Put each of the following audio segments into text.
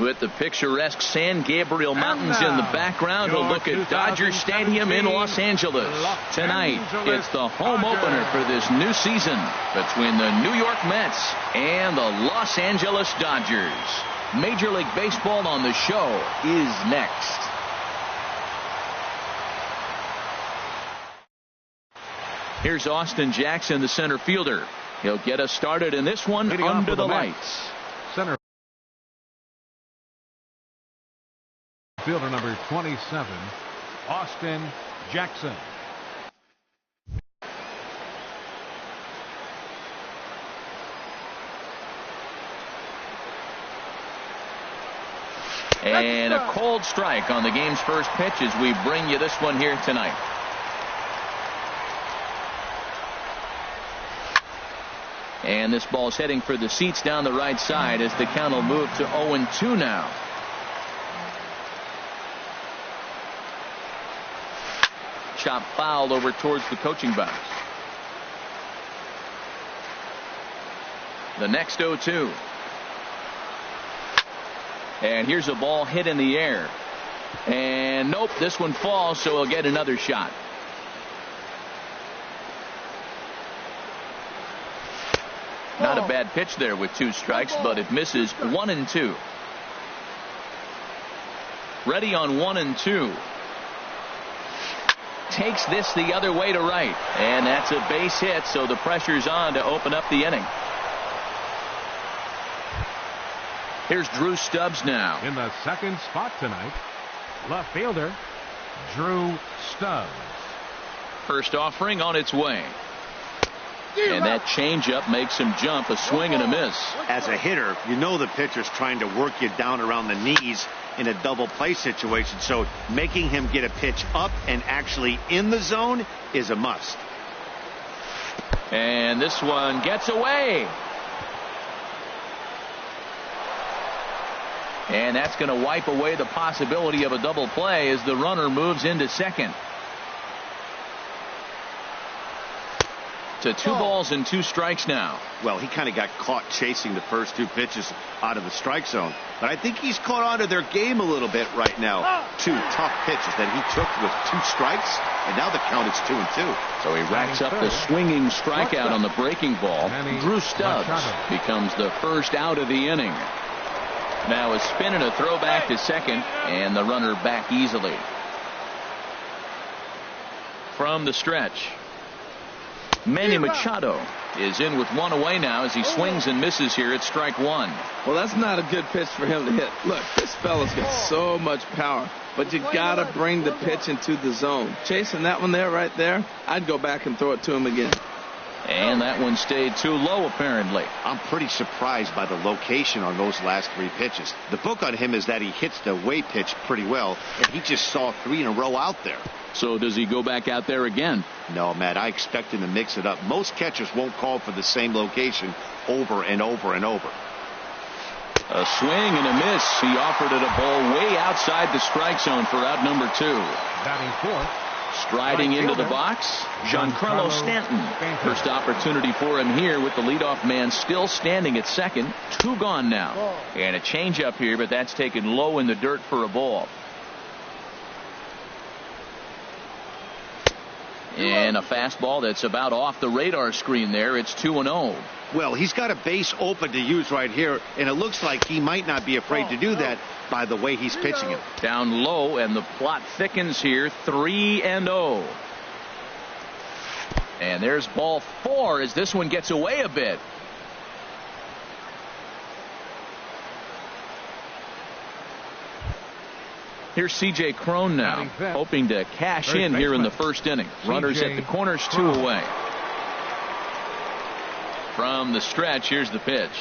With the picturesque San Gabriel Mountains in the background, we'll look at Dodger Stadium in Los Angeles. Tonight, it's the home opener for this new season between the New York Mets and the Los Angeles Dodgers. Major League Baseball on the show is next. Here's Austin Jackson, the center fielder. He'll get us started in this one under the lights. Center fielder number 27, Austin Jackson. And a cold strike on the game's first pitch as we bring you this one here tonight. And this ball's heading for the seats down the right side as the count will move to 0-2 now. Chop foul over towards the coaching box. The next 0-2. And here's a ball hit in the air. And nope, this one falls, so he'll get another shot. Not a bad pitch there with 2 strikes, but it misses 1-2. Ready on 1-2. Takes this the other way to right. And that's a base hit, so the pressure's on to open up the inning. Here's Drew Stubbs now. In the second spot tonight, left fielder Drew Stubbs. First offering on its way. And that changeup makes him jump, a swing and a miss. As a hitter, you know the pitcher's trying to work you down around the knees in a double play situation, so making him get a pitch up and actually in the zone is a must. And this one gets away. And that's going to wipe away the possibility of a double play as the runner moves into second. To 2 balls and 2 strikes now. Well, he kind of got caught chasing the first 2 pitches out of the strike zone. But I think he's caught on to their game a little bit right now. 2 tough pitches that he took with 2 strikes, and now the count is 2-2. So he racks up the swinging strikeout on the breaking ball. Drew Stubbs becomes the first out of the inning. Now a spin and a throw back to second, and the runner back easily. From the stretch, Manny Machado is in with 1 away now as he swings and misses here at strike 1. Well, that's not a good pitch for him to hit. Look, this fella's got so much power, but you got to bring the pitch into the zone. Chasing that one there, right there, I'd go back and throw it to him again. And that one stayed too low, apparently. I'm pretty surprised by the location on those last 3 pitches. The book on him is that he hits the away pitch pretty well, and he just saw 3 in a row out there. So does he go back out there again? No, Matt, I expect him to mix it up. Most catchers won't call for the same location over and over and over. A swing and a miss. He offered it a ball way outside the strike zone for out number 2. Batting fourth, striding into the box, Giancarlo Stanton. First opportunity for him here with the leadoff man still standing at second. 2 gone now. And a changeup here, but that's taken low in the dirt for a ball. And a fastball that's about off the radar screen there. It's 2-0. Well, he's got a base open to use right here, and it looks like he might not be afraid to do that by the way he's pitching it. Down low, and the plot thickens here. 3-0. And there's ball 4 as this one gets away a bit. Here's C.J. Cron now, hoping to cash in here in the first inning. Runners at the corners, 2 away. From the stretch, here's the pitch.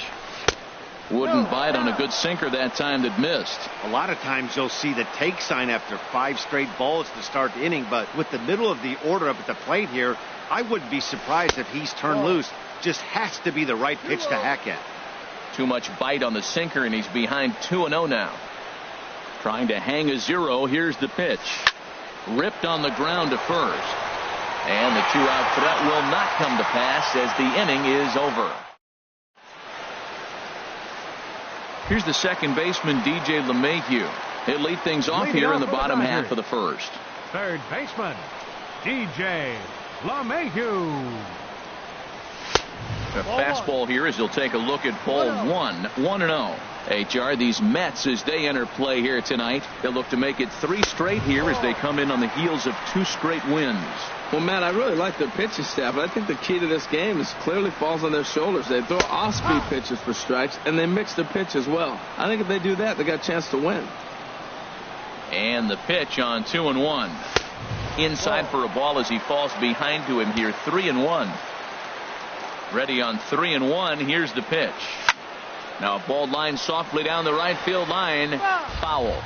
Wouldn't bite on a good sinker that time that missed. A lot of times you'll see the take sign after 5 straight balls to start the inning, but with the middle of the order up at the plate here, I wouldn't be surprised if he's turned loose. Just has to be the right pitch to hack at. Too much bite on the sinker, and he's behind 2-0 now. Trying to hang a 0. Here's the pitch. Ripped on the ground to first. And the 2-out threat will not come to pass as the inning is over. Here's the second baseman, DJ LeMahieu. He'll lead things off here in the bottom half of the first. Third baseman, DJ LeMahieu. A fastball here as he'll take a look at ball 1-0. HR, these Mets, as they enter play here tonight, they'll look to make it 3 straight here as they come in on the heels of 2 straight wins. Well, Matt, I really like their pitching staff, but I think the key to this game is clearly falls on their shoulders. They throw off-speed pitches for strikes, and they mix their pitch as well. I think if they do that, they got a chance to win. And the pitch on 2-1. Inside for a ball as he falls behind to him here, 3-1. Ready on 3-1. Here's the pitch. Now a ball line softly down the right field line. Foul.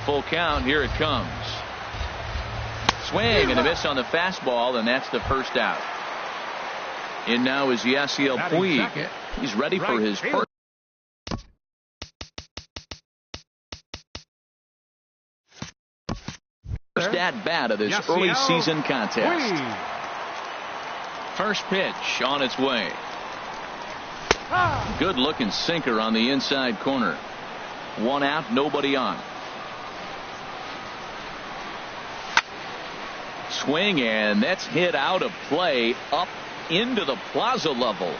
Full count. Here it comes. Swing and a miss on the fastball, and that's the first out. In now is Yasiel Puig. He's ready for his first at bat of this early season contest. First pitch on its way. Good looking sinker on the inside corner. 1 out, nobody on. Swing, and that's hit out of play up into the plaza level.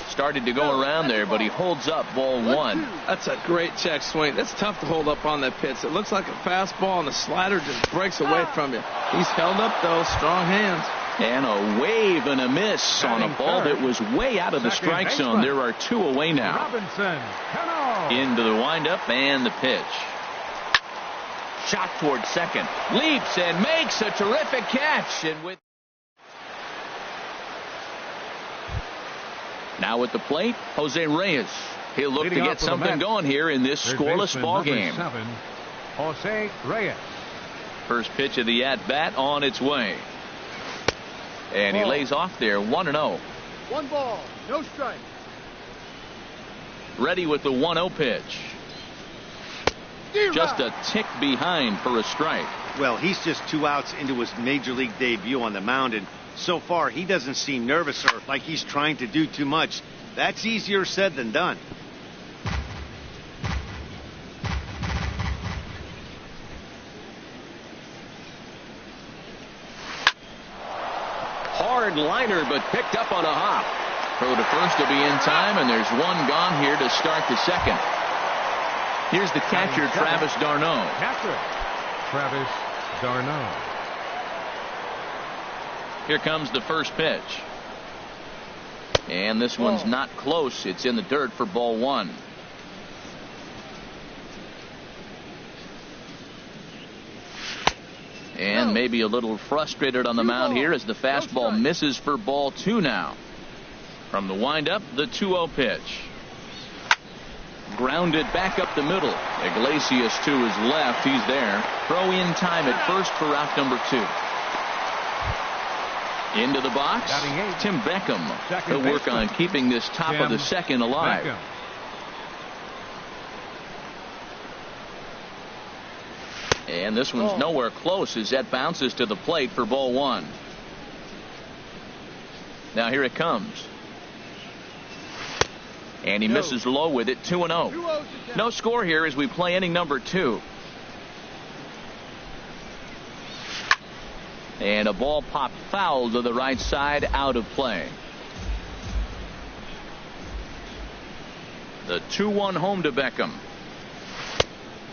Started to go around there, but he holds up ball 1. That's a great check swing. That's tough to hold up on that pitch. It looks like a fastball, and the slider just breaks away from you. He's held up, though. Strong hands. And a wave and a miss on a ball that was way out of the strike zone. There are 2 away now. Into the windup and the pitch. Shot toward second. Leaps and makes a terrific catch. And with now at the plate, Jose Reyes. He'll look to get something going here in this scoreless ball game. Jose Reyes. First pitch of the at-bat on its way. And he lays off there, 1-0. 1 ball, no strike. Ready with the 1-0 pitch. Just a tick behind for a strike. Well, he's just 2 outs into his major league debut on the mound, and so far he doesn't seem nervous or like he's trying to do too much. That's easier said than done. Hard liner, but picked up on a hop. Throw to first will be in time, and there's 1 gone here to start the second. Here's the catcher, Travis d'Arnaud. Travis d'Arnaud. Here comes the first pitch. And this one's not close. It's in the dirt for ball 1. And maybe a little frustrated on the mound here as the fastball misses for ball 2 now. From the windup, the 2-0 pitch. Grounded back up the middle. Iglesias to his left. He's there. Throw in time at first for out number 2. Into the box, Tim Beckham. He'll work on keeping this top of the second alive. And this one's nowhere close as that bounces to the plate for ball 1. Now here it comes. And he misses low with it, 2-0. No score here as we play inning number 2. And a ball popped foul to the right side, out of play. The 2-1 home to Beckham.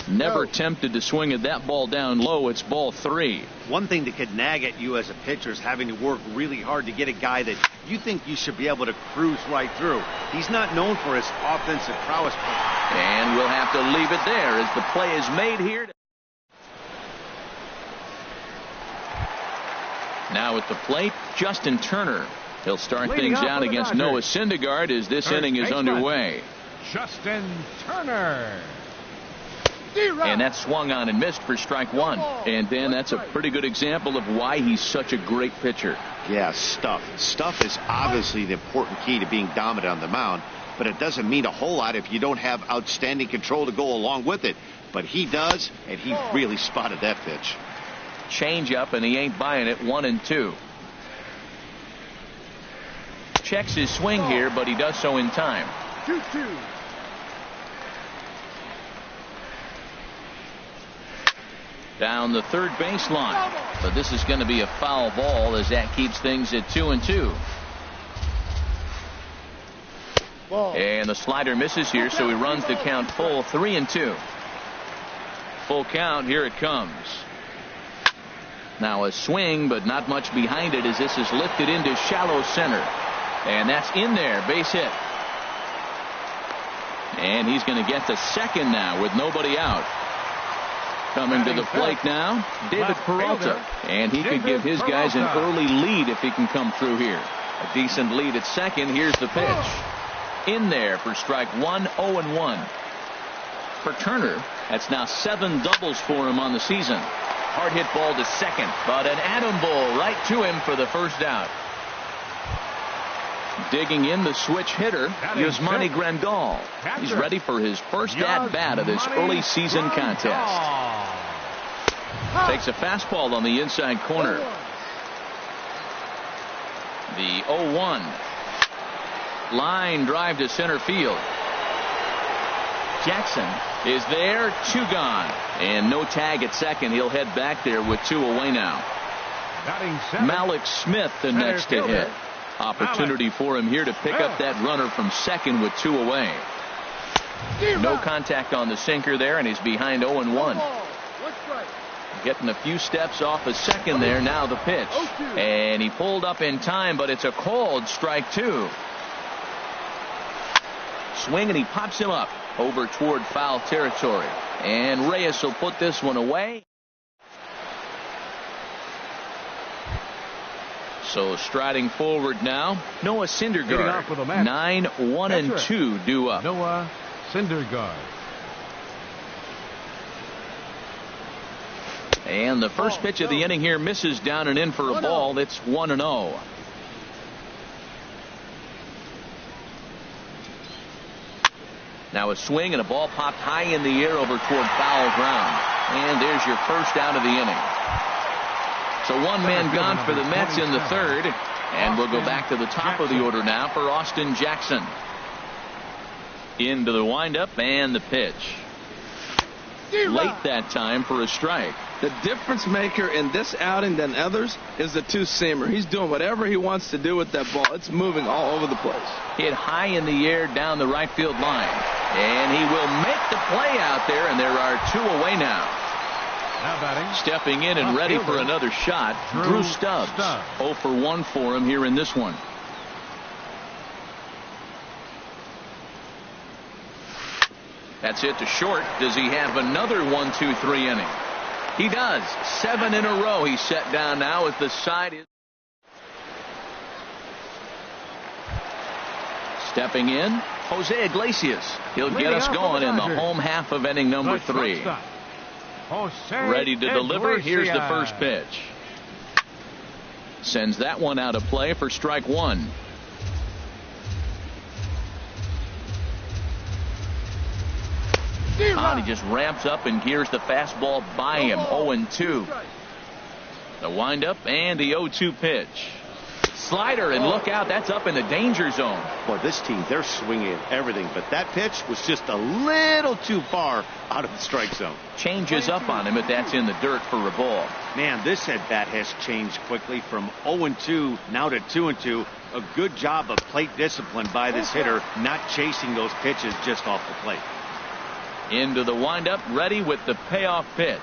Never tempted to swing at that ball down low. It's ball 3. One thing that could nag at you as a pitcher is having to work really hard to get a guy that you think you should be able to cruise right through. He's not known for his offensive prowess. And we'll have to leave it there as the play is made here. Now at the plate, Justin Turner. He'll start things out against Noah Syndergaard as this inning is underway. Justin Turner. And that swung on and missed for strike 1. And then that's a pretty good example of why he's such a great pitcher. Yeah, stuff. Stuff is obviously the important key to being dominant on the mound, but it doesn't mean a whole lot if you don't have outstanding control to go along with it. But he does, and he really spotted that pitch. Change up, and he ain't buying it. 1-2. checks his swing here, but he does so in time. 2-2. Down the third baseline, but this is going to be a foul ball as that keeps things at 2-2. And the slider misses here, so he runs the count full 3-2. Full count, here it comes. Now a swing, but not much behind it as this is lifted into shallow center. And that's in there, base hit. And he's going to get the second now with nobody out. Coming to the plate now, David Peralta. And he could give his guys an early lead if he can come through here. A decent lead at second. Here's the pitch. In there for strike one, 0-1. For Turner, that's now 7 doubles for him on the season. Hard hit ball to second, but an atom ball right to him for the first out. Digging in the switch hitter, Yasmani Grandal. He's ready for his first at-bat of this early season contest. Takes a fastball on the inside corner. The 0-1. Line drive to center field. Jackson is there, 2 gone. And no tag at second. He'll head back there with 2 away now. Malik Smith the next to hit. Opportunity for him here to pick up that runner from second with 2 away. No contact on the sinker there, and he's behind 0-1. Getting a few steps off of second there. Now the pitch. And he pulled up in time, but it's a called strike 2. Swing, and he pops him up over toward foul territory. And Reyes will put this one away. So striding forward now, Noah Syndergaard. 9-1-2 due up. Noah Syndergaard. And the first pitch of the inning here misses down and in for a ball. It's 1-0. Now a swing and a ball popped high in the air over toward foul ground. And there's your first out of the inning. So 1 man gone for the Mets in the third. And we'll go back to the top of the order now for Austin Jackson. Into the windup and the pitch. Late that time for a strike. The difference maker in this outing than others is the 2-seamer. He's doing whatever he wants to do with that ball. It's moving all over the place. Hit high in the air down the right field line. And he will make the play out there, and there are 2 away now. Now batting. Stepping in and ready for another shot, Drew Stubbs. 0 for 1 for him here in this one. That's it to short. Does he have another 1-2-3 inning? He does. 7 in a row he's set down now as the side is. Stepping in, Jose Iglesias. He'll get us going in the home half of inning number 3. Ready to deliver. Here's the first pitch. Sends that one out of play for strike 1. He just ramps up and gears the fastball by him. 0-2. The windup and the 0-2 pitch. Slider, and look out, that's up in the danger zone. Boy, this team, they're swinging everything, but that pitch was just a little too far out of the strike zone. Changes up on him, but that's in the dirt for a ball. Man, this at bat has changed quickly from 0-2 now to 2-2. A good job of plate discipline by this hitter, not chasing those pitches just off the plate. Into the windup, ready with the payoff pitch.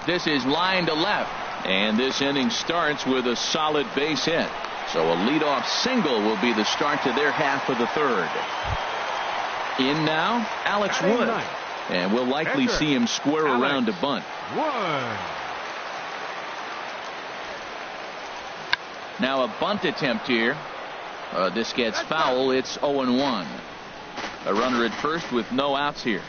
This is line to left, and this inning starts with a solid base hit. So a leadoff single will be the start to their half of the third. In now, Alex Wood, and we'll likely see him square around to bunt. Now a bunt attempt here. This gets foul. It's 0-1. A runner at first with no outs here.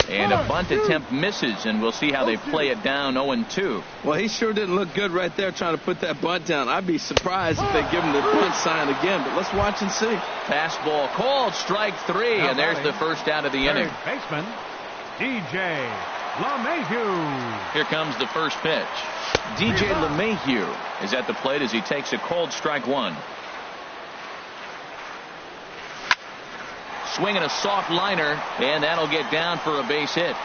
And a bunt attempt misses, and we'll see how they play it down. 0-2. Well, he sure didn't look good right there trying to put that bunt down. I'd be surprised if they give him the bunt sign again, but let's watch and see. Fastball called, strike 3, and there's the first out of the inning. Baseman DJ LeMahieu. Here comes the first pitch. DJ LeMahieu is at the plate as he takes a cold strike one. Swinging a soft liner, and that'll get down for a base hit.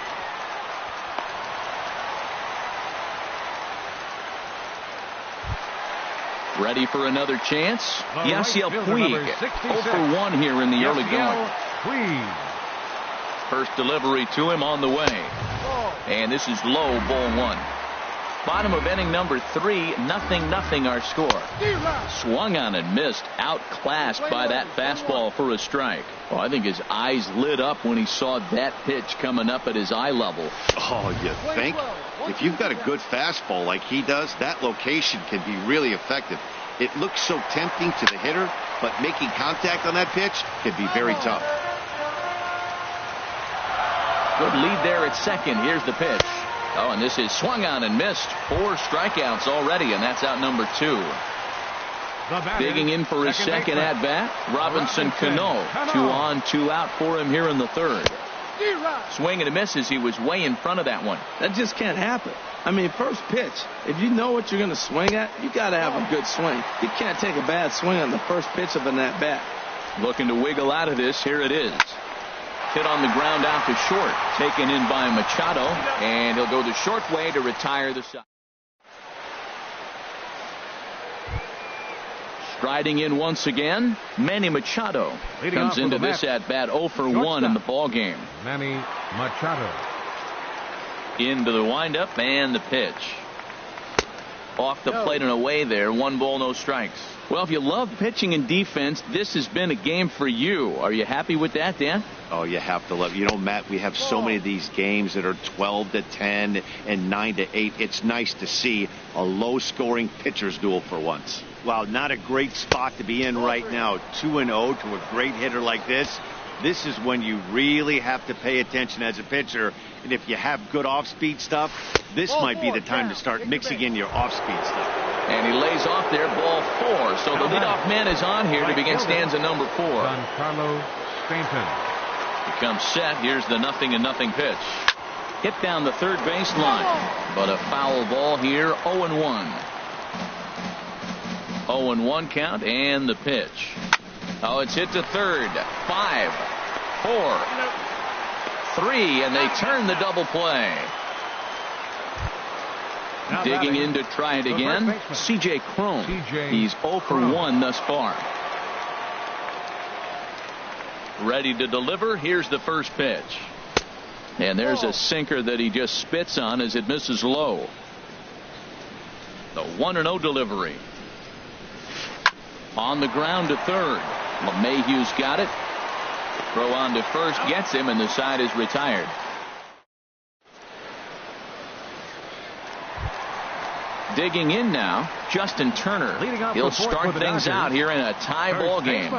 Ready for another chance? Yasiel Puig, 0 for 1 here in the early going. First delivery to him on the way. And this is low, ball one. Bottom of inning number 3, 0-0 our score. Swung on and missed, outclassed by that fastball for a strike. Well, I think his eyes lit up when he saw that pitch coming up at his eye level. Oh, you think? If you've got a good fastball like he does, that location can be really effective. It looks so tempting to the hitter, but making contact on that pitch can be very tough. Good lead there at second. Here's the pitch. Oh, and this is swung on and missed. 4 strikeouts already, and that's out number 2. Digging in for his second at bat, Robinson Cano. 2 on, 2 out for him here in the third. Swing and a miss as he was way in front of that one. That just can't happen. I mean, first pitch, if you know what you're going to swing at, you got to have a good swing. You can't take a bad swing on the first pitch of an at bat. Looking to wiggle out of this. Here it is. Hit on the ground out to short. Taken in by Machado. And he'll go the short way to retire the side. Striding in once again, Manny Machado comes into this at bat 0 for 1 in the ball game. Manny Machado. Into the windup and the pitch. Off the plate and away there. 1 ball, no strikes. Well, if you love pitching and defense, this has been a game for you. Are you happy with that, Dan? Oh, you have to love. You know, Matt, we have so many of these games that are 12-10 and 9-8. It's nice to see a low-scoring pitcher's duel for once. Wow, not a great spot to be in right now. 2-0 to a great hitter like this. This is when you really have to pay attention as a pitcher. And if you have good off-speed stuff, this might be the time to start mixing in your off-speed stuff. And he lays off there, ball 4. So the leadoff man is on here to begin stanza number 4. Giancarlo Stanton. He comes set. Here's the 0-0 pitch. Hit down the third baseline. But a foul ball here, 0-1. 0-1 count and the pitch. Oh, it's hit to third. 5, 4, 3, and they turn the double play. Digging in to try it again, C.J. Cron. He's 0 for 1 thus far. Ready to deliver. Here's the first pitch. And there's a sinker that he just spits on as it misses low. The 1-0 delivery. On the ground to third. LeMahieu's got it. Throw on to first gets him, and the side is retired. Digging in now, Justin Turner. He'll start things out here in a tie ball game.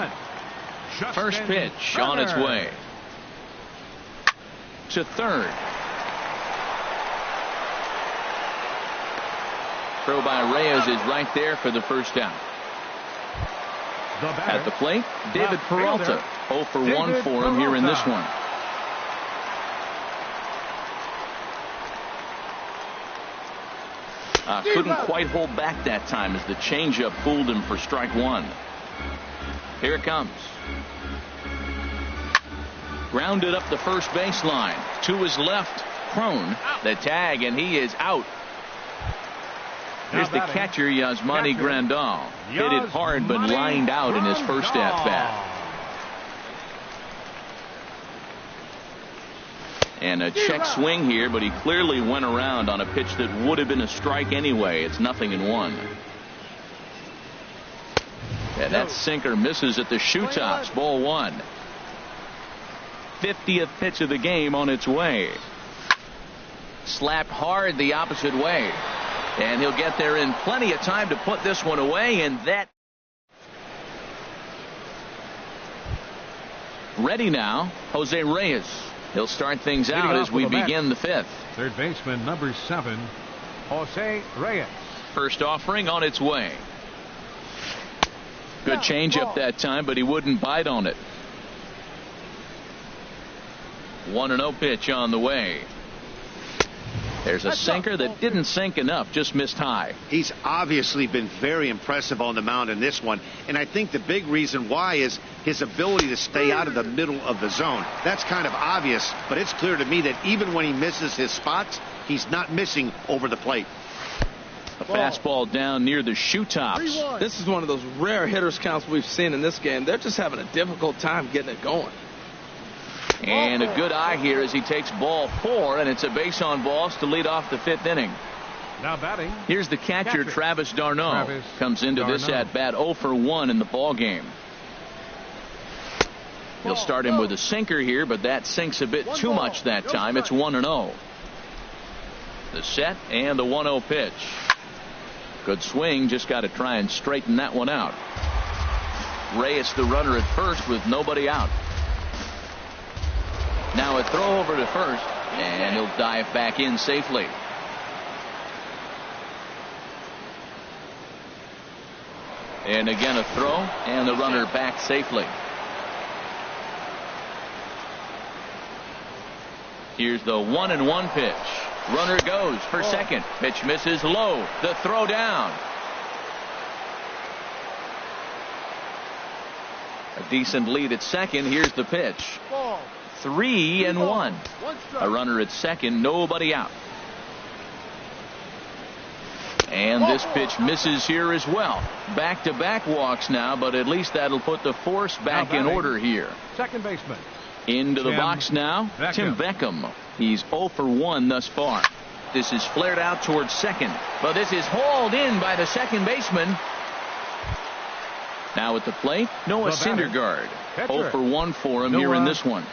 First pitch on its way. To third. Throw by Reyes is right there for the first out. At the plate, David Peralta. 0 for 1 for him here in this one. Couldn't quite hold back that time as the changeup fooled him for strike 1. Here it comes. Grounded up the first baseline. To his left, Cron. The tag, and he is out. Here's the catcher, Yasmani Grandal. Hit it hard, but lined out in his first at-bat. And a check swing here, but he clearly went around on a pitch that would have been a strike anyway. It's 0-1. And that sinker misses at the shoe tops. Ball 1. 50th pitch of the game on its way. Slapped hard the opposite way. And he'll get there in plenty of time to put this one away, and that. Ready now, Jose Reyes. He'll start things out as we begin the 5th. Third baseman number 7, Jose Reyes. First offering on its way. Good changeup that time, but he wouldn't bite on it. 1-0 pitch on the way. There's a sinker that didn't sink enough, just missed high. He's obviously been very impressive on the mound in this one, and I think the big reason why is his ability to stay out of the middle of the zone. That's kind of obvious, but it's clear to me that even when he misses his spots, he's not missing over the plate. A fastball down near the shoe tops. This is one of those rare hitters counts we've seen in this game. They're just having a difficult time getting it going. And a good eye here as he takes ball 4, and it's a base on balls to lead off the 5th inning. Now batting. Here's the catcher, Travis d'Arnaud. Comes into this at bat 0 for 1 in the ball game. He'll start him with a sinker here, but that sinks a bit too much that time. It's 1-0. The set and the 1-0 pitch. Good swing, just got to try and straighten that one out. Reyes the runner at first with nobody out. Now a throw over to first, and he'll dive back in safely. And again a throw, and the runner back safely. Here's the 1-1 pitch. Runner goes for second. Pitch misses low. The throw down. A decent lead at second. Here's the pitch. 3-1. A runner at second, nobody out. And this pitch misses here as well. Back-to-back walks now, but at least that'll put the force back in order here. Second baseman. Into the box now, Tim Beckham. He's 0 for 1 thus far. This is flared out towards second, but this is hauled in by the second baseman. Now at the plate, Noah Syndergaard. 0 for 1 for him here in this one.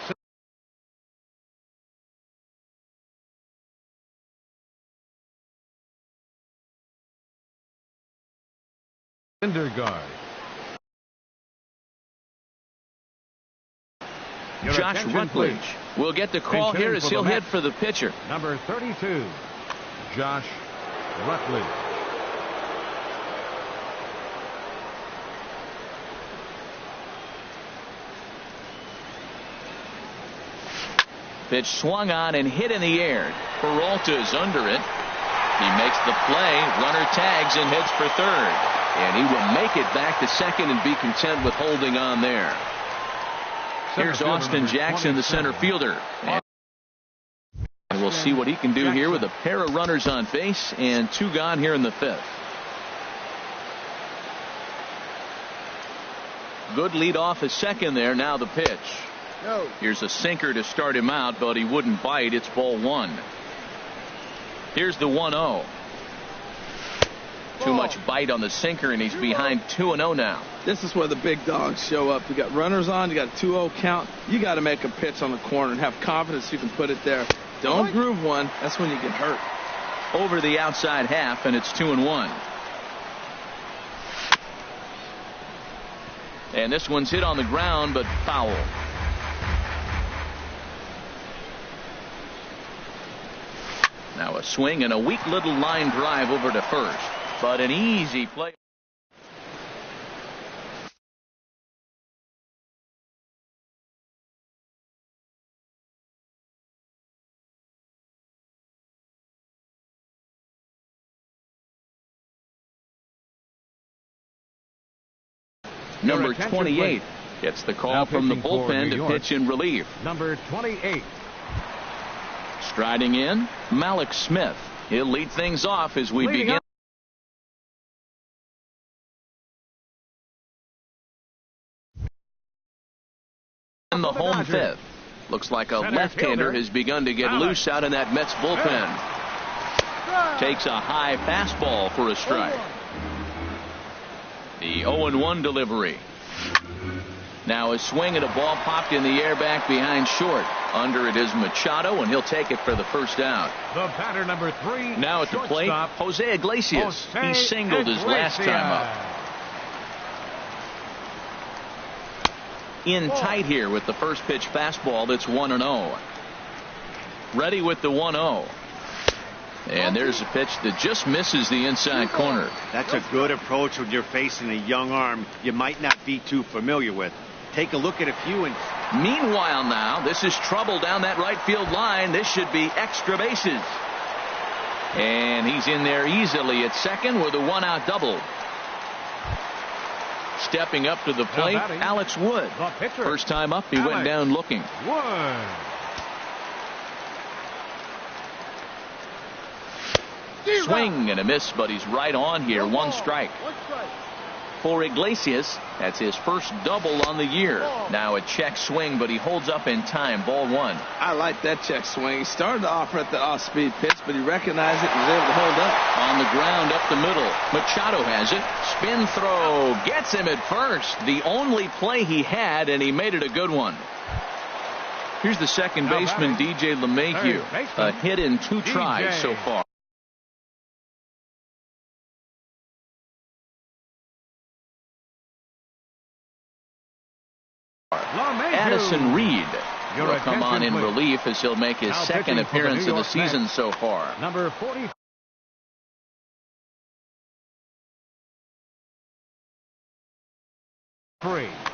Syndergaard. Josh Rutledge will get the call here as he'll hit for the pitcher. Number 32, Josh Rutledge. Pitch swung on and hit in the air. Peralta's under it. He makes the play. Runner tags and heads for third. And he will make it back to second and be content with holding on there. Here's Austin Jackson, the center fielder. And we'll see what he can do here with a pair of runners on base and 2 gone here in the 5th. Good lead off at second there. Now the pitch. Here's a sinker to start him out, but he wouldn't bite. It's ball 1. Here's the 1-0. Too much bite on the sinker, and he's behind 2-0 now. This is where the big dogs show up. You got runners on, you got a 2-0 count. You got to make a pitch on the corner and have confidence you can put it there. Don't groove one. That's when you get hurt. Over the outside half, and it's 2-1. And this one's hit on the ground, but foul. Now a swing and a weak little line drive over to first, but an easy play. Number 28 gets the call from the bullpen to pitch in relief. Number 28. Striding in, Malik Smith. He'll lead things off as we begin. In the home 5th. Looks like a left-hander has begun to get loose out in that Mets bullpen. Takes a high fastball for a strike. The 0-1 delivery. Now a swing and a ball popped in the air back behind short. Under it is Machado, and he'll take it for the first out. The batter number 3. Now at the plate, Jose Iglesias. He singled his last time up. In tight here with the first pitch fastball. That's 1-0. Ready with the 1-0. And there's a pitch that just misses the inside corner. That's a good approach when you're facing a young arm you might not be too familiar with. Take a look at a few. And meanwhile now, this is trouble down that right field line. This should be extra bases. And he's in there easily at second with a one-out double. Stepping up to the plate, Alex Wood. First time up, he went down looking. Wood. Swing and a miss, but he's right on here. One strike. For Iglesias, that's his first double on the year. Now a check swing, but he holds up in time. Ball one. I like that check swing. He started to offer at the off-speed pitch, but he recognized it and was able to hold up. On the ground up the middle. Machado has it. Spin throw. Gets him at first. The only play he had, and he made it a good one. Here's the second baseman, DJ LeMahieu. A hit in 2 tries so far. Addison Reed will come on in relief as he'll make his second appearance of the season so far. Number 40.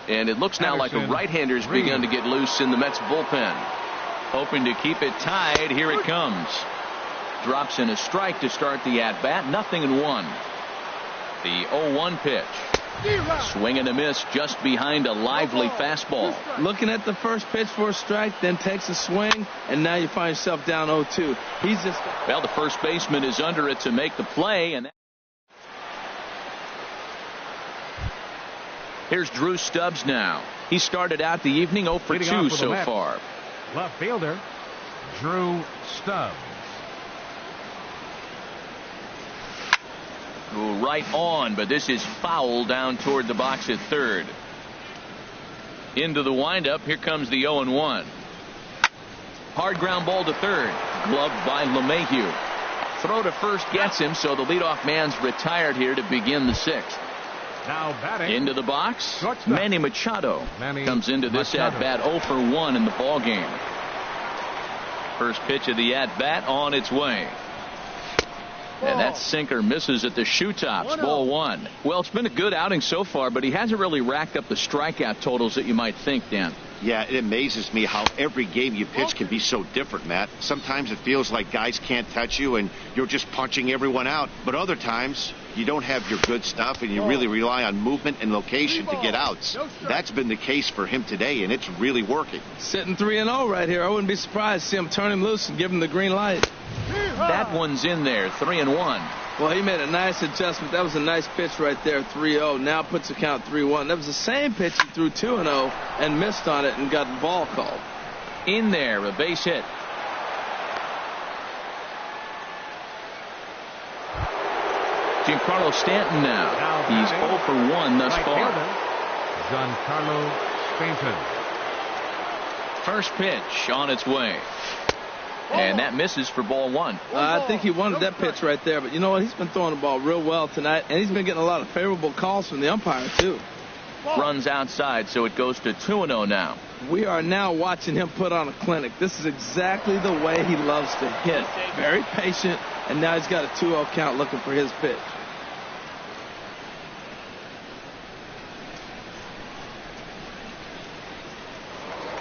And it looks now like a right-hander's begun to get loose in the Mets bullpen. Hoping to keep it tied. Here it comes. Drops in a strike to start the at-bat. 0-1. The 0-1 pitch. Swing and a miss just behind a lively fastball. Looking at the first pitch for a strike, then takes a swing, and now you find yourself down 0-2. He's just... Well, the first baseman is under it to make the play, and here's Drew Stubbs now. He started out the evening 0 for 2 so far. Left fielder, Drew Stubbs. Right on, but this is foul down toward the box at third. Into the windup. Here comes the 0-1. Hard ground ball to third. Gloved by LeMahieu. Throw to first gets him, so the leadoff man's retired here to begin the 6th. Now batting. Into the box. Manny Machado comes into this at-bat 0 for 1 in the ball game. First pitch of the at-bat on its way. And that sinker misses at the shoe tops. Ball one. Well, it's been a good outing so far, but he hasn't really racked up the strikeout totals that you might think, Dan. Yeah, it amazes me how every game you pitch can be so different, Matt. Sometimes it feels like guys can't touch you and you're just punching everyone out. But other times you don't have your good stuff and you really rely on movement and location to get outs. That's been the case for him today, and it's really working. Sitting 3-0 right here. I wouldn't be surprised to see him turn him loose and give him the green light. That one's in there. 3-1. Well, he made a nice adjustment. That was a nice pitch right there. 3-0. Now puts the count 3-1. That was the same pitch he threw 2-0 and missed on it and got the ball called. In there, a base hit. Giancarlo Stanton now. He's 0 for 1 thus far. Giancarlo Stanton. First pitch on its way. And that misses for ball one. I think he wanted that pitch right there. But you know what? He's been throwing the ball real well tonight. And he's been getting a lot of favorable calls from the umpire, too. Runs outside, so it goes to 2-0 now. We are now watching him put on a clinic. This is exactly the way he loves to hit. Very patient. And now he's got a 2-0 count looking for his pitch.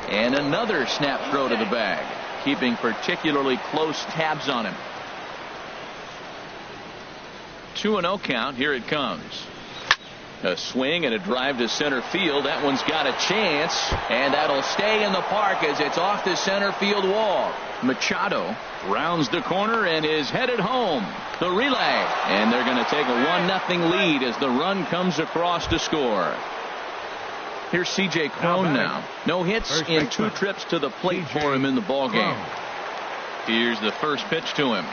And another snap throw to the bag. Keeping particularly close tabs on him. 2-0 count. Here it comes. A swing and a drive to center field. That one's got a chance, and that'll stay in the park as it's off the center field wall. Machado rounds the corner and is headed home. The relay, and they're going to take a 1-0 lead as the run comes across to score. Here's C.J. Cron now. No hits in 2 trips to the plate for him in the ball game. Here's the first pitch to him.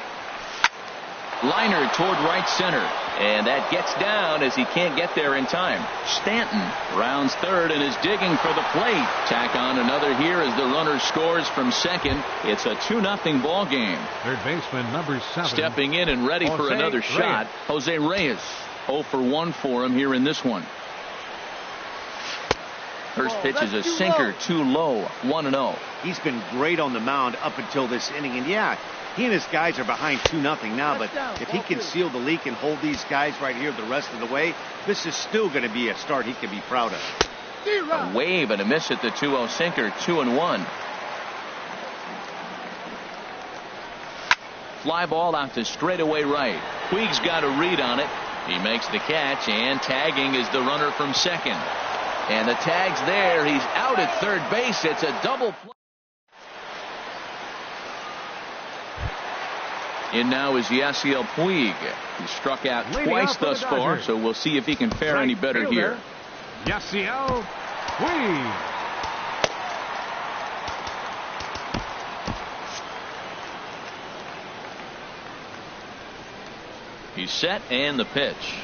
Liner toward right center. And that gets down as he can't get there in time. Stanton rounds third and is digging for the plate. Tack on another here as the runner scores from second. It's a 2-0 ball game. Third baseman number 7. Stepping in and ready for another shot. Jose Reyes. 0 for 1 for him here in this one. First pitch is a sinker, too low. 1-0. He's been great on the mound up until this inning. And yeah, he and his guys are behind 2-0 now. But if he can seal the leak and hold these guys right here the rest of the way, this is still going to be a start he can be proud of. A wave and a miss at the 2-0 sinker. 2-1. fly ball out to straightaway right. Puig's got a read on it. He makes the catch, and tagging is the runner from second. And the tag's there. He's out at third base. It's a double play. In now is Yasiel Puig. He struck out twice thus far, so we'll see if he can fare any better here. Yasiel Puig. He's set, and the pitch.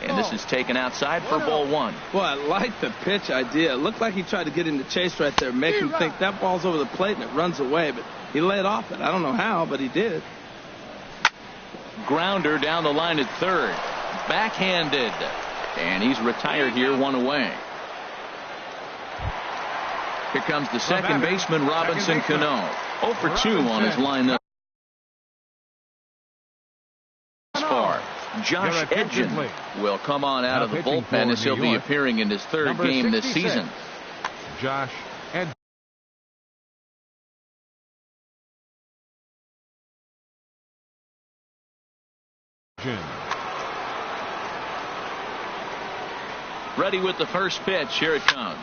And this is taken outside for ball one. Boy, I like the pitch idea. It looked like he tried to get into chase right there, make him think that ball's over the plate and it runs away, but he laid off it. I don't know how, but he did. Grounder down the line at third. Backhanded. And he's retired here, one away. Here comes the second baseman, Robinson Cano. 0 for 2 on his line thus far. Josh Edgen will come on out of the bullpen as he'll be appearing in his third game this season. Josh Edgen. Ready with the first pitch. Here it comes.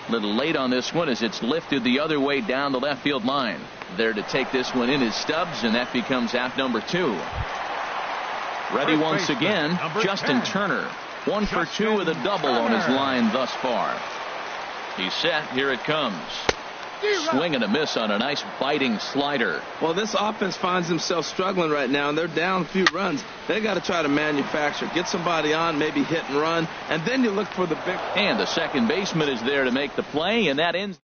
A little late on this one as it's lifted the other way down the left field line. There to take this one in is Stubbs, and that becomes out number 2. Ready once again, Justin Turner. 1 for 2 with a double on his line thus far. He's set. Here it comes. Swing and a miss on a nice biting slider. Well, this offense finds himself struggling right now, and they're down a few runs. They got to try to manufacture, get somebody on, maybe hit and run, and then you look for the big. And the second baseman is there to make the play, and that ends.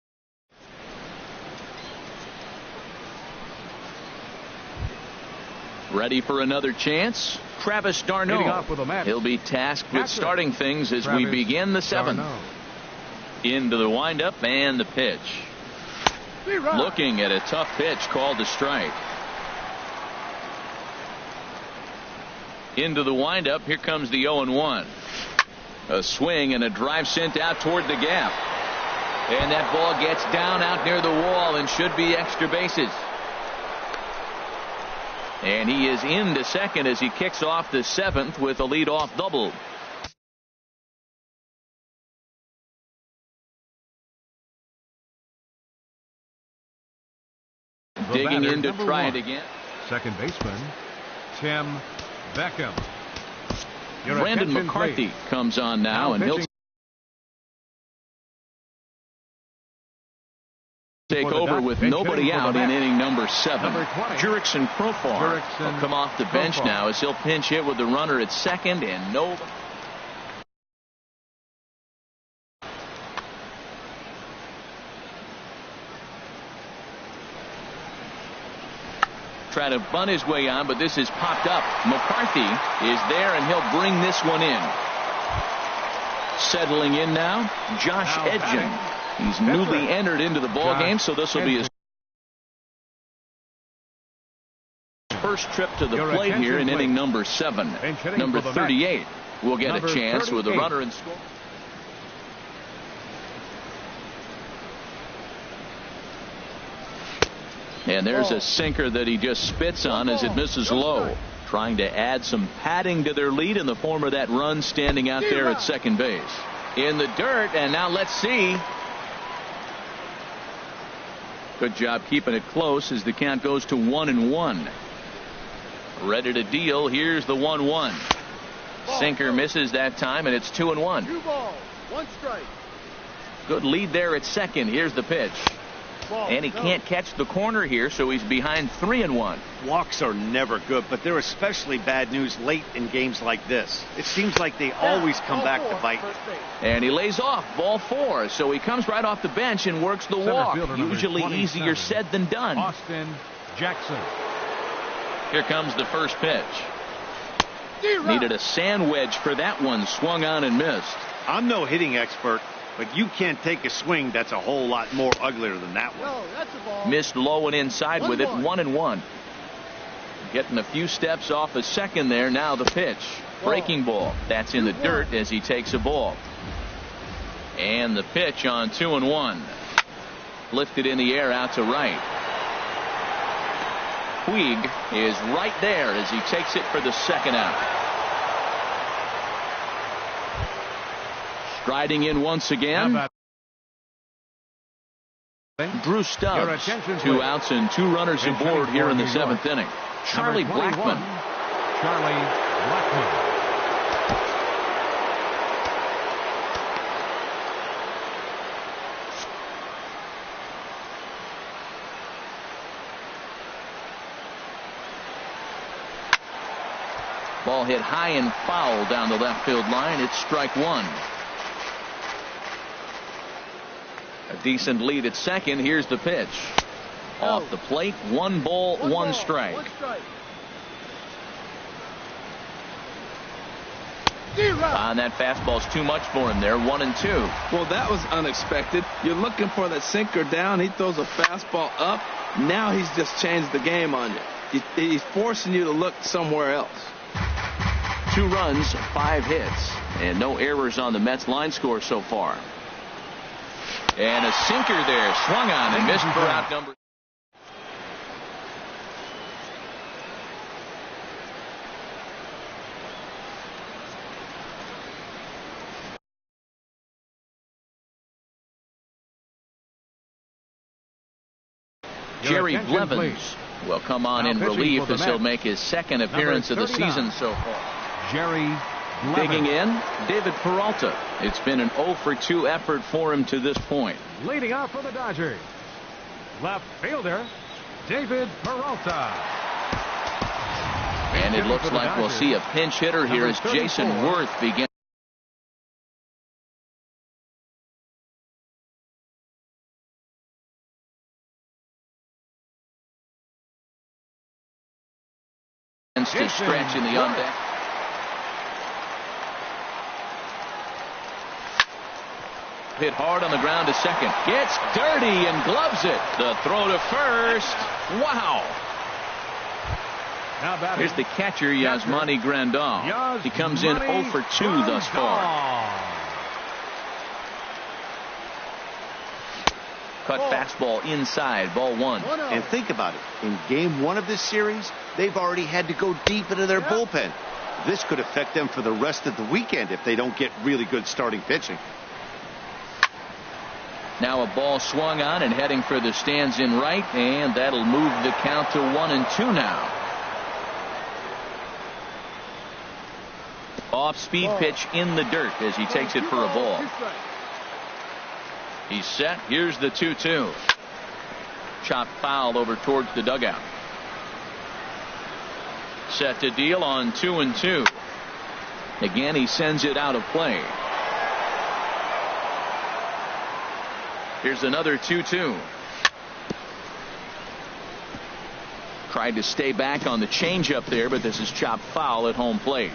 Ready for another chance? Travis d'Arnaud. He'll be tasked with starting things as we begin the 7th. Into the windup and the pitch. Looking at a tough pitch called a strike. Into the windup. Here comes the 0-1. A swing and a drive sent out toward the gap. And that ball gets down out near the wall and should be extra bases. And he is into second as he kicks off the 7th with a leadoff double. Digging in to try it again. Second baseman, Tim Beckham. Brandon McCarthy comes on now, and he'll take over with nobody out in inning number 7. Jurickson Profar will come off the bench now as he'll pinch hit with the runner at second and no. Try to bunt his way on, but this is popped up. McCarthy is there, and he'll bring this one in. Settling in now, Josh Edgen. He's newly entered into the ball game, so this will be his first trip to the plate here in inning number 7. Number 38 will get a chance with a runner in score. And there's a sinker that he just spits on as it misses low. Trying to add some padding to their lead in the form of that run standing out there at second base. In the dirt, and now let's see. Good job keeping it close as the count goes to 1-1. Ready to deal. Here's the 1-1. Sinker misses that time, and it's 2-1. 2 balls, 1 strike. Good lead there at second. Here's the pitch. And he can't catch the corner here, so he's behind 3-1. Walks are never good, but they're especially bad news late in games like this. It seems like they always come back to bite. And he lays off ball 4, so he comes right off the bench and works the walk. Usually easier said than done. Austin Jackson. Here comes the first pitch. Needed a sand wedge for that one. Swung on and missed. I'm no hitting expert, but you can't take a swing that's a whole lot more uglier than that one. No, that's a ball. Missed low and inside with it. 1-1. Getting a few steps off a second there. Now the pitch. Breaking ball. That's in the dirt as he takes a ball. And the pitch on 2-1. Lifted in the air out to right. Puig is right there as he takes it for the second out. Striding in once again, Drew Stubbs. 2 outs and 2 runners aboard here in the 7th inning. Charlie Blackmon. Charlie Blackmon. Ball hit high and foul down the left field line. It's strike 1. A decent lead at second. Here's the pitch. Off the plate. 1 ball, 1 strike. And that fastball's too much for him there. 1-2. Well, that was unexpected. You're looking for that sinker down. He throws a fastball up. Now he's just changed the game on you. He's forcing you to look somewhere else. 2 runs, 5 hits, and no errors on the Mets line score so far. And a sinker there, swung on and missed for out number. Jerry Blevins will come on in relief as he'll make his second appearance of the season so far. Jerry Blevins. Digging in, David Peralta. It's been an 0-for-2 effort for him to this point. Leading off for the Dodgers, left fielder David Peralta. And it looks like we'll see a pinch hitter here as Jason Worth begins to stretch in the on deck. Hit hard on the ground to second. Gets dirty and gloves it. The throw to first. Wow. Here's the catcher, Yasmani Grandal. He comes in 0-for-2 thus far. Cut fastball inside, ball 1. And think about it. In game 1 of this series, they've already had to go deep into their bullpen. This could affect them for the rest of the weekend if they don't get really good starting pitching. Now a ball swung on and heading for the stands in right, and that'll move the count to 1-2 now. Off-speed pitch in the dirt as he takes it for a ball. He's set. Here's the 2-2. Chopped foul over towards the dugout. Set to deal on 2-2. Again, he sends it out of play. Here's another 2-2. Tried to stay back on the changeup there, but this is chopped foul at home plate.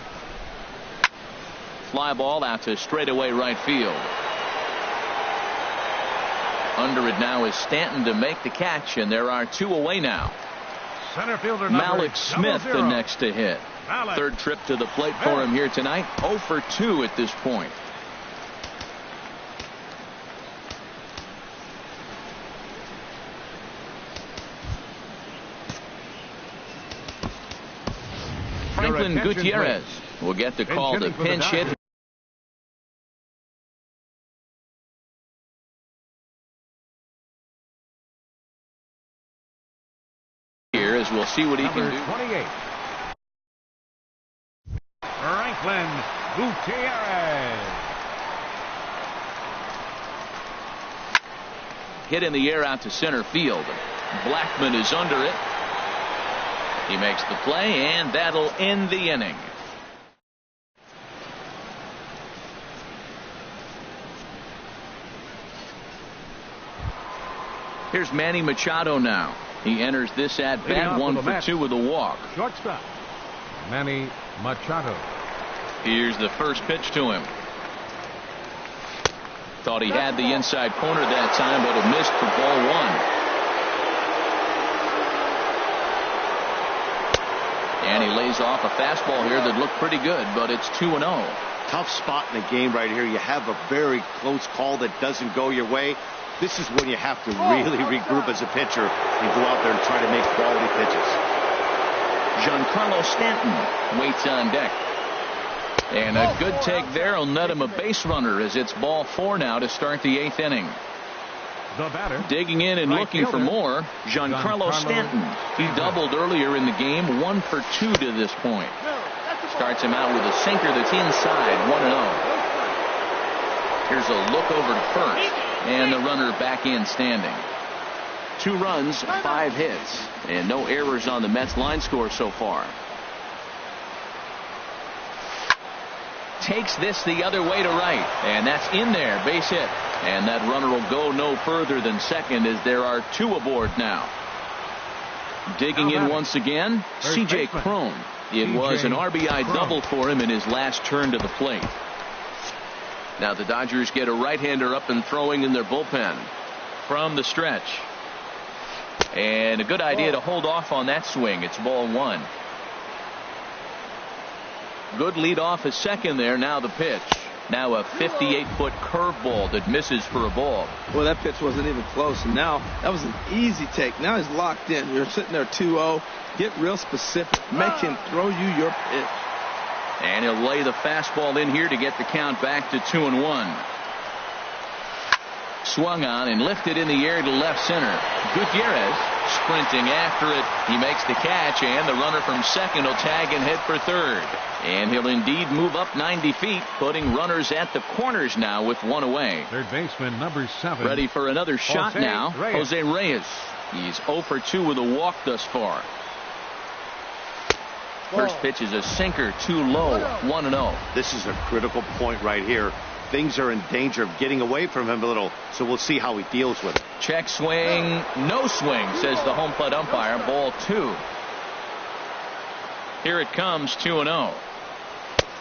Fly ball out to straightaway right field. Under it now is Stanton to make the catch, and there are 2 away now. Center fielder Malik Smith the next to hit. Third trip to the plate for him here tonight. 0-for-2 at this point. Franklin Gutierrez will get the call to pinch hit. Here as we'll see what he can do. 28. Franklin Gutierrez. Hit in the air out to center field. Blackmon is under it. He makes the play, and that'll end the inning. Here's Manny Machado now. He enters this at bat 1-for-2 with a walk. Shortstop Manny Machado. Here's the first pitch to him. Thought he had the inside corner that time, but it missed for ball 1. And he lays off a fastball here that looked pretty good, but it's 2-0. Tough spot in the game right here. You have a very close call that doesn't go your way. This is when you have to really regroup as a pitcher and go out there and try to make quality pitches. Giancarlo Stanton waits on deck. And a good take there will net him a base runner as it's ball 4 now to start the 8th inning. The batter, digging in and looking for more, Giancarlo Stanton. He doubled earlier in the game, 1 for 2 to this point. Starts him out with a sinker that's inside, 1-0. Here's a look over to first, and the runner back in standing. 2 runs, 5 hits, and no errors on the Mets line score so far. Takes this the other way to right, and that's in there, base hit. And that runner will go no further than second as there are 2 aboard now. Digging in once again, C.J. Cron. It was an RBI double for him in his last turn to the plate. Now the Dodgers get a right-hander up and throwing in their bullpen from the stretch. And a good idea to hold off on that swing. It's ball 1. Good lead off at second there. Now the pitch. Now a 58-foot curveball that misses for a ball. Well, that pitch wasn't even close. And now that was an easy take. Now he's locked in. You're sitting there 2-0. Get real specific. Make him throw you your pitch. And he'll lay the fastball in here to get the count back to 2-1. Swung on and lifted in the air to left center. Gutierrez sprinting after it. He makes the catch, and the runner from second will tag and head for third. And he'll indeed move up 90 feet, putting runners at the corners now with 1 away. Third baseman number 7. Ready for another shot now. Jose Reyes. He's 0 for 2 with a walk thus far. First pitch is a sinker, too low, 1-0. This is a critical point right here. Things are in danger of getting away from him a little, so we'll see how he deals with it. Check swing, no swing, says the home plate umpire. Ball 2. Here it comes, 2-0.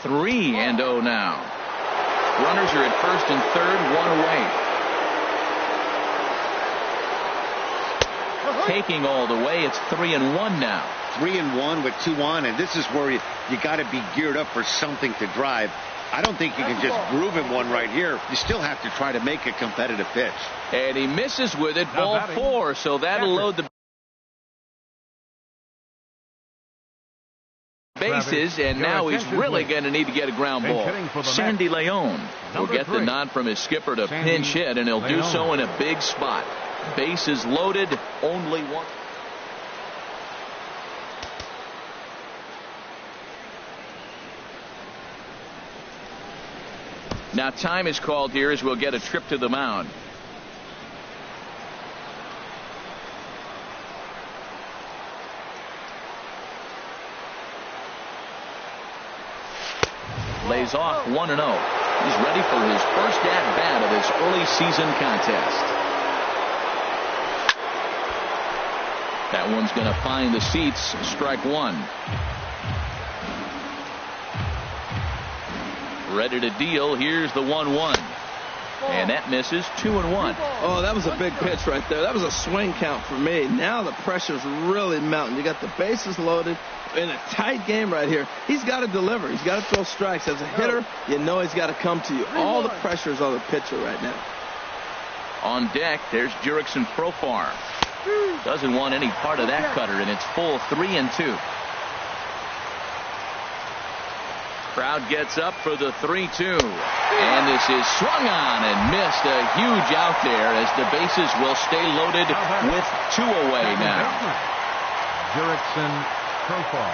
3-0 now. Runners are at first and third, 1 away. Taking all the way, it's 3-1 now. 3-1 with 2 on, and this is where you got to be geared up for something to drive. I don't think you can just groove him one right here. You still have to try to make a competitive pitch. And he misses with it, ball 4, so that'll load the bases, and now he's really going to need to get a ground ball. Sandy Leon will get the nod from his skipper to pinch hit, and he'll do so in a big spot. Bases loaded, only 1. Now time is called here as we'll get a trip to the mound. Lays off 1-0. He's ready for his first at-bat of this early season contest. That one's going to find the seats. Strike 1. Ready to deal. Here's the 1-1. And that misses. 2-1. Oh, that was a big pitch right there. That was a swing count for me. Now the pressure's really mounting. You got the bases loaded in a tight game right here. He's got to deliver. He's got to throw strikes. As a hitter, you know he's got to come to you. All the pressure's on the pitcher right now. On deck, there's Jurickson Profar. Doesn't want any part of that cutter, and it's full 3-2. Crowd gets up for the 3-2. And this is swung on and missed. A huge out there as the bases will stay loaded with 2 away now. Jurickson Profar.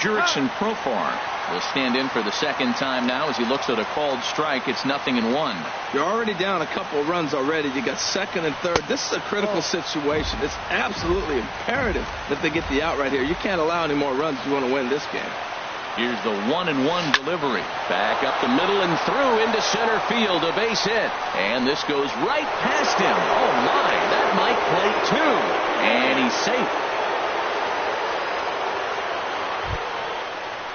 Jurickson Profar will stand in for the second time now as he looks at a called strike. It's 0-1. You're already down a couple of runs already. You got second and third. This is a critical situation. It's absolutely imperative that they get the out right here. You can't allow any more runs if you want to win this game. Here's the 1-1 delivery. Back up the middle and through into center field. A base hit. And this goes right past him. Oh, my. That might play 2. And he's safe.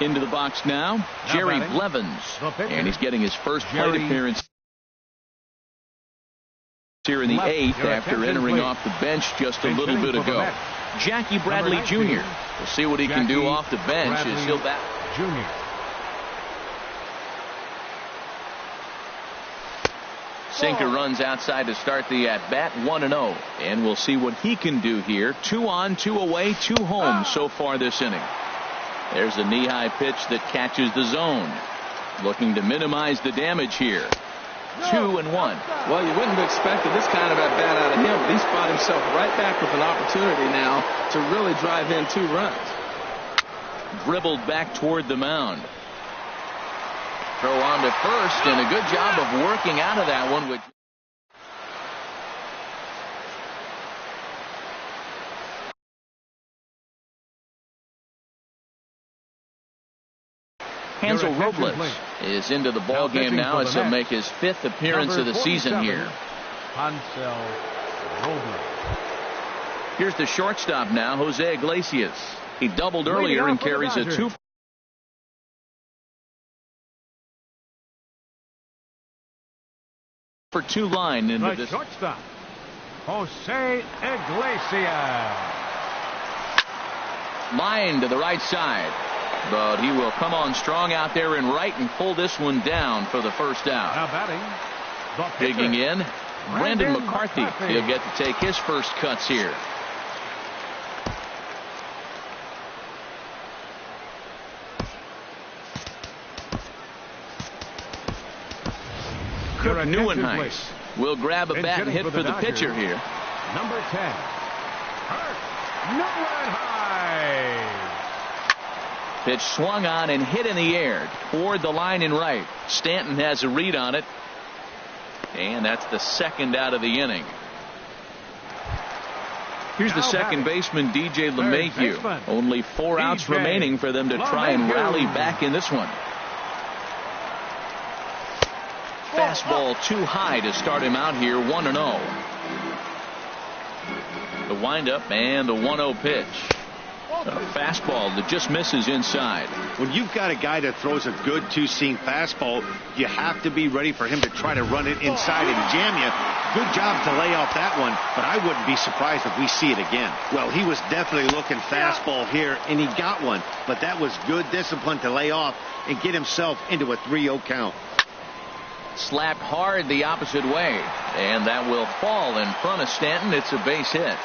Into the box now, Jerry Blevins. And he's getting his first plate appearance here in the 8th after entering off the bench just a little bit ago. Jackie Bradley Jr. We'll see what he can do off the bench as he'll bat. Sinker runs outside to start the at-bat, 1-0. And we'll see what he can do here. 2 on, 2 away, 2 home so far this inning. There's a knee-high pitch that catches the zone. Looking to minimize the damage here. 2-1. Well, you wouldn't have expected this kind of at-bat out of him, but he's found himself right back with an opportunity now to really drive in 2 runs. Dribbled back toward the mound. Throw on to first, and a good job of working out of that one. Which Hansel Robles is into the ball game now as he'll make his 5th appearance of the season here. Hansel Robles. Here's the shortstop now, Jose Iglesias. He doubled earlier and carries a 2 for 2 line into this. Shortstop, Jose Iglesias. Line to the right side. But he will come on strong out there in right and pull this one down for the first out. Now batting, the pitcher, Digging in, Brandon McCarthy. He'll get to take his first cuts here. Kirk Neuenhuis will grab a bat and hit for the pitcher here. Number 10, Kirk Neuenhuis. Pitch swung on and hit in the air toward the line in right. Stanton has a read on it. And that's the 2nd out of the inning. Here's the second baseman, DJ LeMahieu. Only 4 outs remaining for them to try and rally back in this one. Fastball too high to start him out here, 1-0. The windup and the 1-0 pitch. A fastball that just misses inside. When you've got a guy that throws a good 2-seam fastball, you have to be ready for him to try to run it inside and jam you. Good job to lay off that one, but I wouldn't be surprised if we see it again. Well, he was definitely looking fastball here, and he got one, but that was good discipline to lay off and get himself into a 3-0 count. Slapped hard the opposite way, and that will fall in front of Stanton. It's a base hit.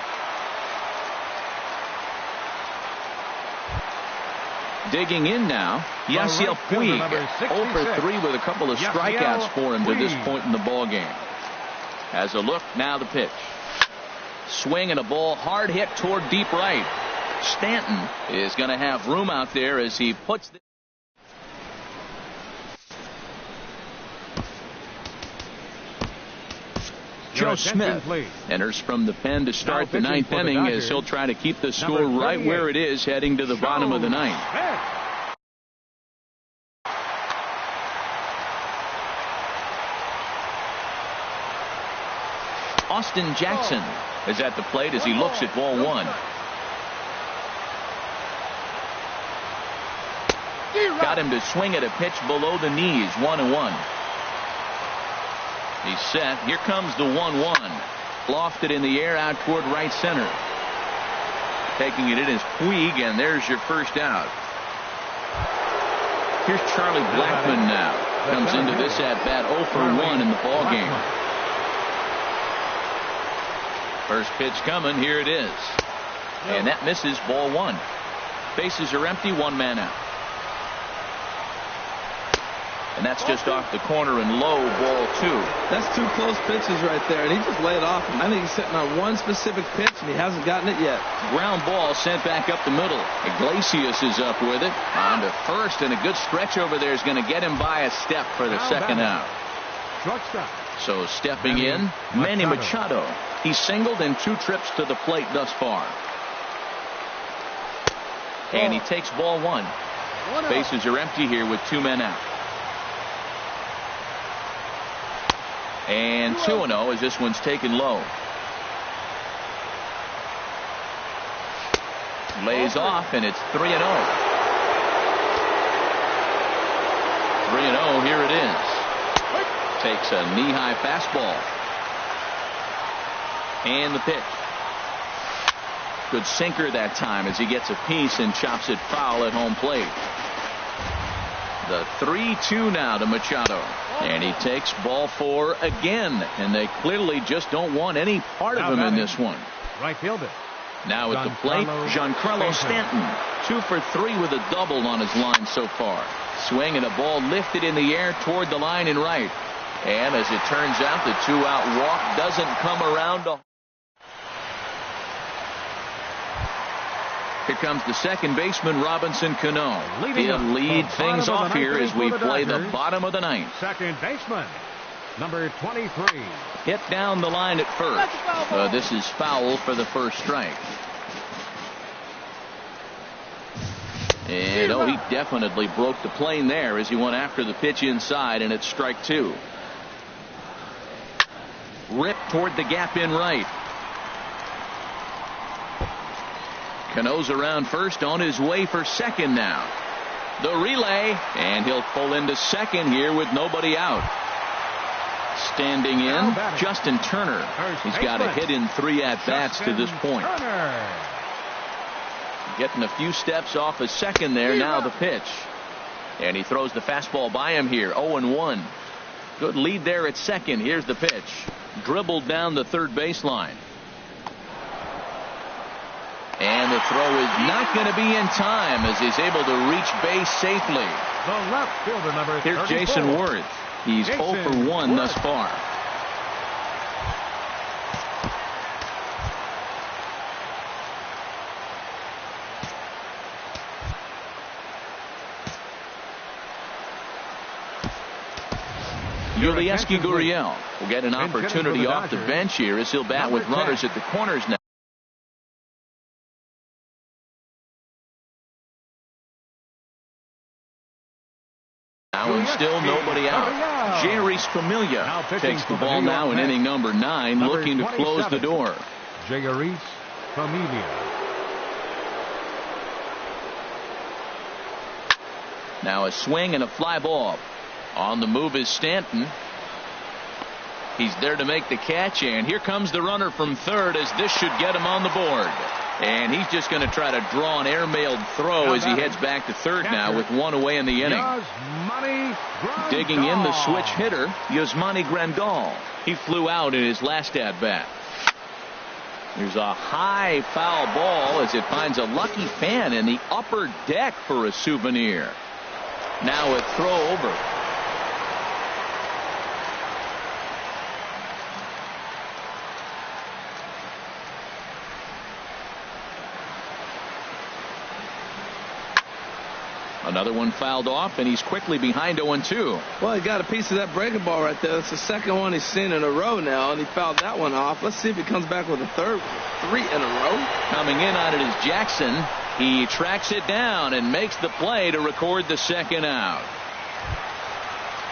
Digging in now, Yasiel Puig, 0 for 3 with a couple of strikeouts for him to this point in the ball game. Has a look, now the pitch. Swing and a ball, hard hit toward deep right. Stanton is going to have room out there as he puts the Joe Smith enters from the pen to start the 9th inning as he'll try to keep the score right where it is heading to the bottom of the 9th. Austin Jackson is at the plate as he looks at ball 1. Got him to swing at a pitch below the knees, 1-1. He's set. Here comes the 1-1. Lofted in the air out toward right center. Taking it in is Puig, and there's your first out. Here's Charlie Blackmon now. Comes into this at-bat 0 for 1 in the ball game. First pitch coming. Here it is. And that misses, ball 1. Bases are empty, 1 man out. And that's just off the corner and low, ball 2. That's 2 close pitches right there, and he just laid off him. I think he's sitting on one specific pitch, and he hasn't gotten it yet. Ground ball sent back up the middle. Iglesias is up with it. On to first, and a good stretch over there is going to get him by a step for the 2nd out. So stepping in, Manny Machado. He's singled in 2 trips to the plate thus far. And he takes ball 1. Bases are empty here with 2 men out. And 2-0 as this one's taken low. Lays off, and it's 3-0. 3-0, here it is. Takes a knee-high fastball. And the pitch. Good sinker that time as he gets a piece and chops it foul at home plate. The 3-2 now to Machado. And he takes ball 4 again. And they clearly just don't want any part of him in this one. Right fielder. Now at the plate, Giancarlo Stanton. 2 for 3 with a double on his line so far. Swing and a ball lifted in the air toward the line in right. And as it turns out, the 2-out walk doesn't come around to. Here comes the second baseman, Robinson Cano. He'll lead things off here as we play the bottom of the ninth. Second baseman, number 23. Hit down the line at first. This is foul for the first strike. And he definitely broke the plane there as he went after the pitch inside, and it's strike 2. Ripped toward the gap in right. Cano's around first, on his way for second now. The relay, and he'll pull into second here with nobody out. Standing in, Justin Turner. He's got a hit in 3 at-bats to this point. Getting a few steps off his second there. Now the pitch. And he throws the fastball by him here. 0-1. Good lead there at second. Here's the pitch. Dribbled down the third baseline. And the throw is not going to be in time as he's able to reach base safely. The left fielder, number 34. Here's Jason Worth. He's 0 for 1 thus far. Yulieski Gurriel will get an opportunity off the bench here as he'll bat with runners at the corners now. And still nobody out. Jeurys Familia takes the ball now in inning number 9, looking to close the door. Jeurys Familia. Now a swing and a fly ball. On the move is Stanton. He's there to make the catch, and here comes the runner from third as this should get him on the board. And he's just going to try to draw an airmailed throw as he heads back to third now with 1 away in the inning. Digging in the switch hitter, Yasmani Grandal. He flew out in his last at-bat. There's a high foul ball as it finds a lucky fan in the upper deck for a souvenir. Now a throw over. Another one fouled off, and he's quickly behind 0-2. Well, he got a piece of that breaking ball right there. That's the second one he's seen in a row now, and he fouled that one off. Let's see if he comes back with a third, 3 in a row. Coming in on it is Jackson. He tracks it down and makes the play to record the second out.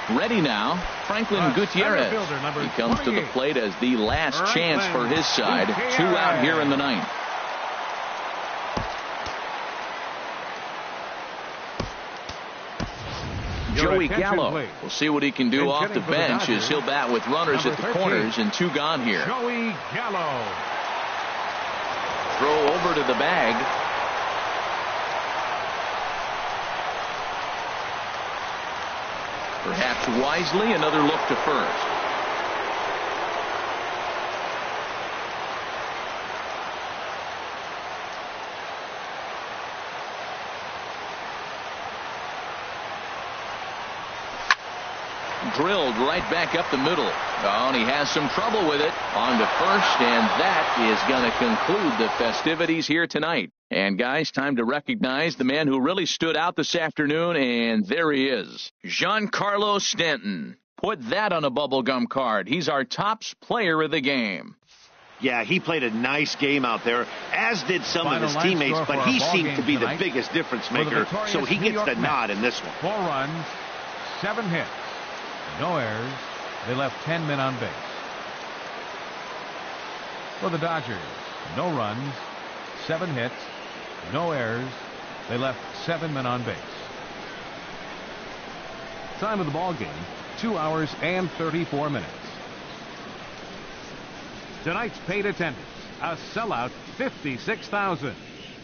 Ready now, Franklin Gutierrez. He comes to the plate as the last chance for his side. 2 out here in the ninth. Joey Gallo. We'll see what he can do off the bench as he'll bat with runners at the corners and 2 gone here. Joey Gallo. Throw over to the bag. Perhaps wisely, another look to first. Drilled right back up the middle. Oh, and he has some trouble with it. On to first, and that is going to conclude the festivities here tonight. And guys, time to recognize the man who really stood out this afternoon, and there he is. Giancarlo Stanton. Put that on a bubblegum card. He's our tops player of the game. Yeah, he played a nice game out there, as did some of his teammates, but he seemed to be the biggest difference maker, so he gets the nod in this one. 4 runs, 7 hits. No errors. They left 10 men on base. For the Dodgers, no runs, 7 hits, no errors. They left 7 men on base. Time of the ball game, 2 hours and 34 minutes. Tonight's paid attendance, a sellout 56,000.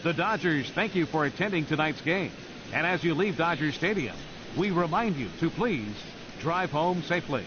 The Dodgers thank you for attending tonight's game. And as you leave Dodger Stadium, we remind you to please drive home safely.